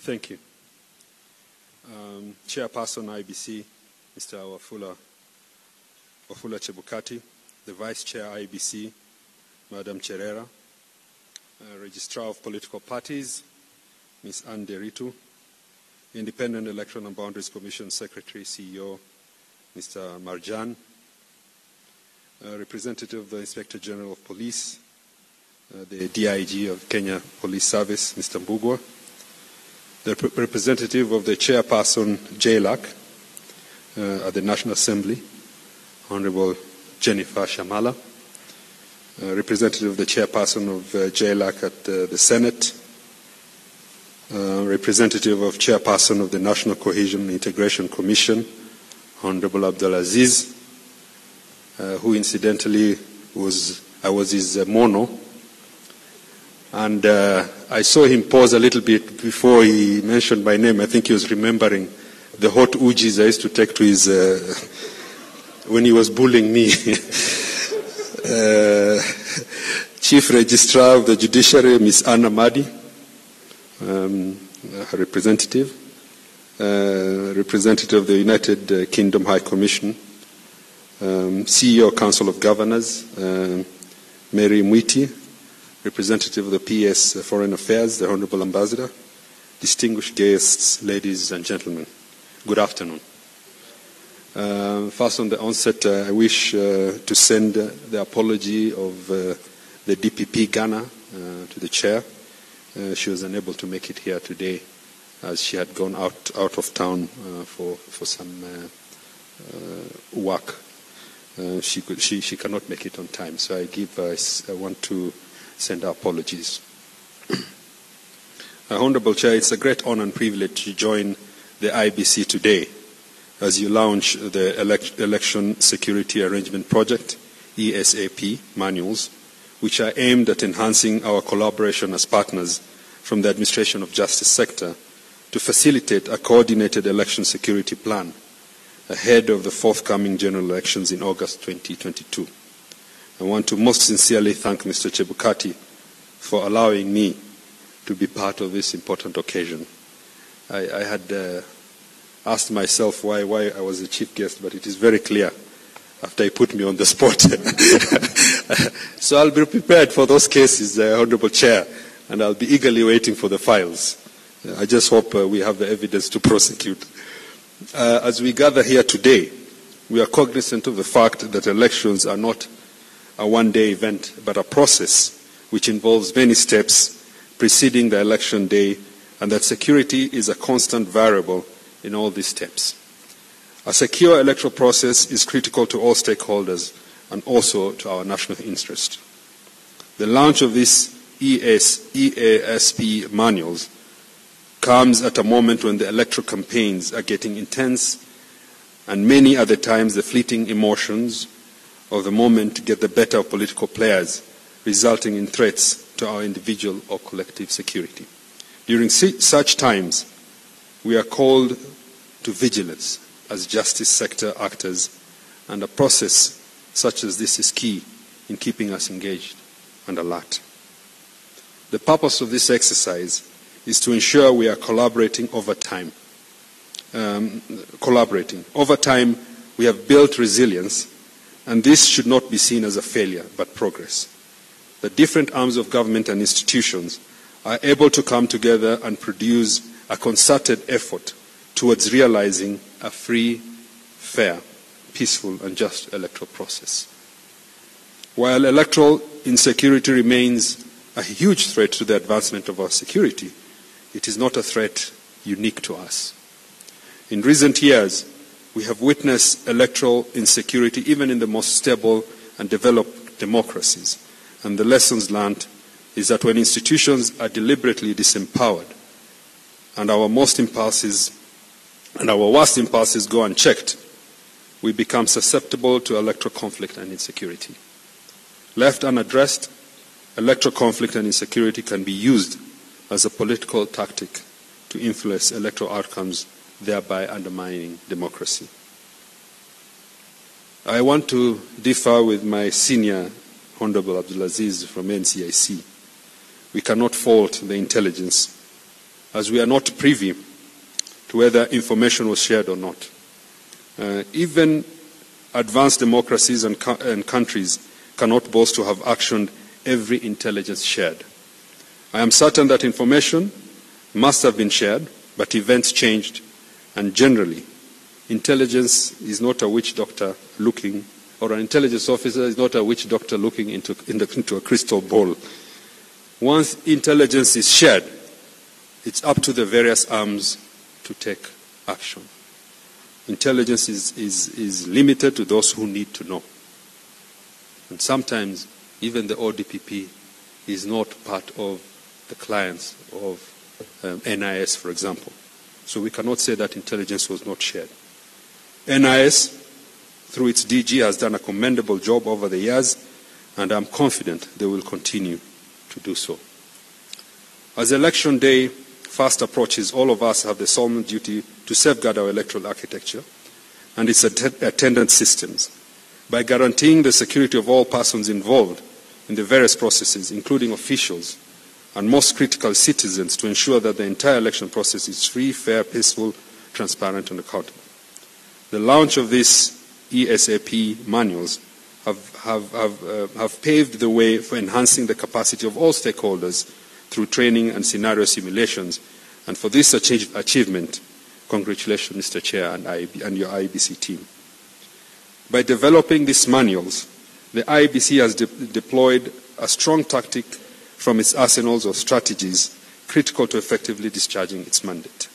Thank you. Chairperson IBC, Mr. Wafula Chebukati, the Vice Chair IBC, Madam Cherera, Registrar of Political Parties, Ms. Anne Deritu, Independent Election and Boundaries Commission Secretary, CEO, Mr. Marjan, representative of the Inspector General of Police, the DIG of Kenya Police Service, Mr. Mbugwa, the representative of the chairperson, JLAC, at the National Assembly, Honorable Jennifer Shamala, representative of the chairperson of JLAC at the Senate, representative of chairperson of the National Cohesion and Integration Commission, Honorable Abdulaziz, who incidentally I was his mono, and I saw him pause a little bit before he mentioned my name. I think he was remembering the hot ujis I used to take to his, when he was bullying me. Chief Registrar of the Judiciary, Ms. Anna Madi, her representative, representative of the United Kingdom High Commission, CEO Council of Governors, Mary Mwiti, representative of the PS Foreign Affairs, the Honorable Ambassador, distinguished guests, ladies and gentlemen, good afternoon. First, on the onset, I wish to send the apology of the DPP Ghana to the chair. She was unable to make it here today as she had gone out of town for some work. She cannot make it on time, so I want to send our apologies. Honorable Chair, it's a great honor and privilege to join the IBC today as you launch the Election Security Arrangement Project, ESAP, manuals, which are aimed at enhancing our collaboration as partners from the administration of justice sector to facilitate a coordinated election security plan ahead of the forthcoming general elections in August 2022. I want to most sincerely thank Mr. Chebukati for allowing me to be part of this important occasion. I had asked myself why I was the chief guest, but it is very clear after he put me on the spot. So I'll be prepared for those cases, Honorable Chair, and I'll be eagerly waiting for the files. I just hope we have the evidence to prosecute. As we gather here today, we are cognizant of the fact that elections are not a one-day event, but a process which involves many steps preceding the election day, and that security is a constant variable in all these steps. A secure electoral process is critical to all stakeholders and also to our national interest. The launch of these EASP manuals comes at a moment when the electoral campaigns are getting intense, and many other times the fleeting emotions of the moment get the better of political players, resulting in threats to our individual or collective security. During such times, we are called to vigilance as justice sector actors, and a process such as this is key in keeping us engaged and alert. The purpose of this exercise is to ensure we are collaborating over time. Over time, we have built resilience, and this should not be seen as a failure, but progress. The different arms of government and institutions are able to come together and produce a concerted effort towards realizing a free, fair, peaceful, and just electoral process. While electoral insecurity remains a huge threat to the advancement of our security, it is not a threat unique to us. In recent years, we have witnessed electoral insecurity even in the most stable and developed democracies, and the lessons learned is that when institutions are deliberately disempowered and our worst impulses go unchecked, we become susceptible to electoral conflict and insecurity. Left unaddressed, electoral conflict and insecurity can be used as a political tactic to influence electoral outcomes, thereby undermining democracy. I want to differ with my senior Honorable Abdulaziz from NCIC. We cannot fault the intelligence as we are not privy to whether information was shared or not. Even advanced democracies and countries cannot boast to have actioned every intelligence shared. I am certain that information must have been shared, but events changed, and generally, intelligence is not a witch doctor looking, or an intelligence officer is not a witch doctor looking into a crystal ball. Once intelligence is shared, it's up to the various arms to take action. Intelligence is limited to those who need to know. And sometimes even the ODPP is not part of the clients of NIS, for example. So we cannot say that intelligence was not shared. NIS, through its DG, has done a commendable job over the years, and I'm confident they will continue to do so. As election day fast approaches, all of us have the solemn duty to safeguard our electoral architecture and its attendant systems by guaranteeing the security of all persons involved in the various processes, including officials and most critical citizens, to ensure that the entire election process is free, fair, peaceful, transparent and accountable. The launch of these ESAP manuals have paved the way for enhancing the capacity of all stakeholders through training and scenario simulations. And for this achievement, congratulations, Mr. Chair, and your IBC team. By developing these manuals, the IBC has deployed a strong tactic from its arsenals of strategies critical to effectively discharging its mandate.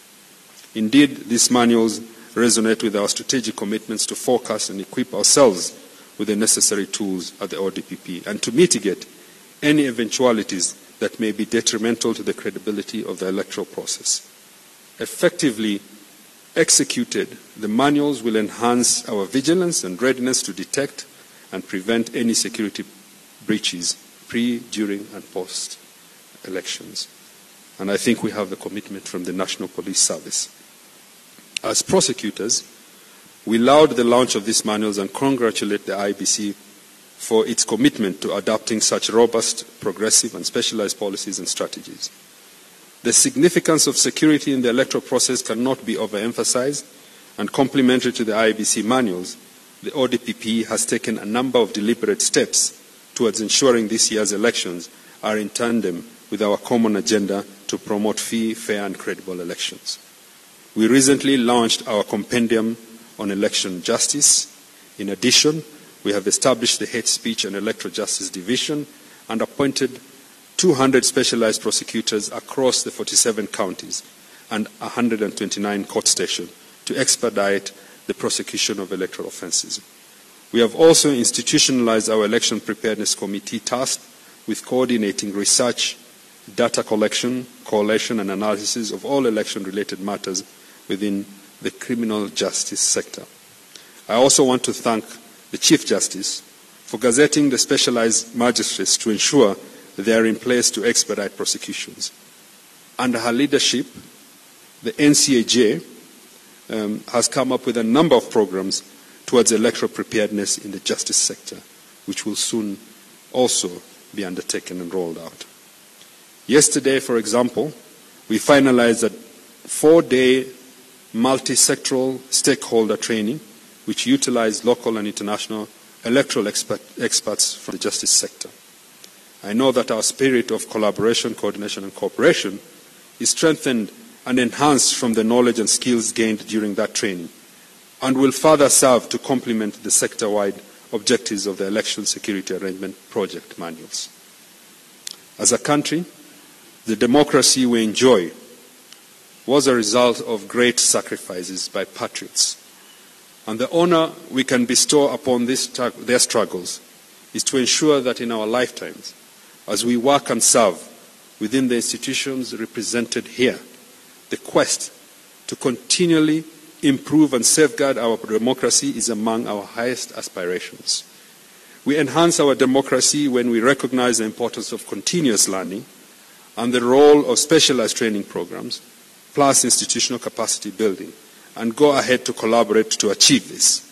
Indeed, these manuals resonate with our strategic commitments to focus and equip ourselves with the necessary tools at the ODPP and to mitigate any eventualities that may be detrimental to the credibility of the electoral process. Effectively executed, the manuals will enhance our vigilance and readiness to detect and prevent any security breaches pre, during and post elections. And I think we have the commitment from the National Police Service. As prosecutors, we laud the launch of these manuals and congratulate the IBC for its commitment to adopting such robust, progressive and specialized policies and strategies. The significance of security in the electoral process cannot be overemphasized, and complementary to the IBC manuals, the ODPP has taken a number of deliberate steps towards ensuring this year's elections are in tandem with our common agenda to promote free, fair and credible elections. We recently launched our compendium on election justice. In addition, we have established the Hate Speech and Electoral Justice Division and appointed 200 specialized prosecutors across the 47 counties and 129 court stations to expedite the prosecution of electoral offences. We have also institutionalized our Election Preparedness Committee tasked with coordinating research, data collection, collation and analysis of all election-related matters within the criminal justice sector. I also want to thank the Chief Justice for gazetting the specialized magistrates to ensure they are in place to expedite prosecutions. Under her leadership, the NCAJ has come up with a number of programs towards electoral preparedness in the justice sector, which will soon also be undertaken and rolled out. Yesterday, for example, we finalized a 4-day multi-sectoral stakeholder training which utilized local and international electoral experts from the justice sector. I know that our spirit of collaboration, coordination and cooperation is strengthened and enhanced from the knowledge and skills gained during that training, and will further serve to complement the sector-wide objectives of the Election Security Arrangement Project manuals. As a country, the democracy we enjoy was a result of great sacrifices by patriots. And the honor we can bestow upon their struggles is to ensure that in our lifetimes, as we work and serve within the institutions represented here, the quest to continually improve and safeguard our democracy is among our highest aspirations. We enhance our democracy when we recognize the importance of continuous learning and the role of specialized training programs, plus institutional capacity building, and go ahead to collaborate to achieve this.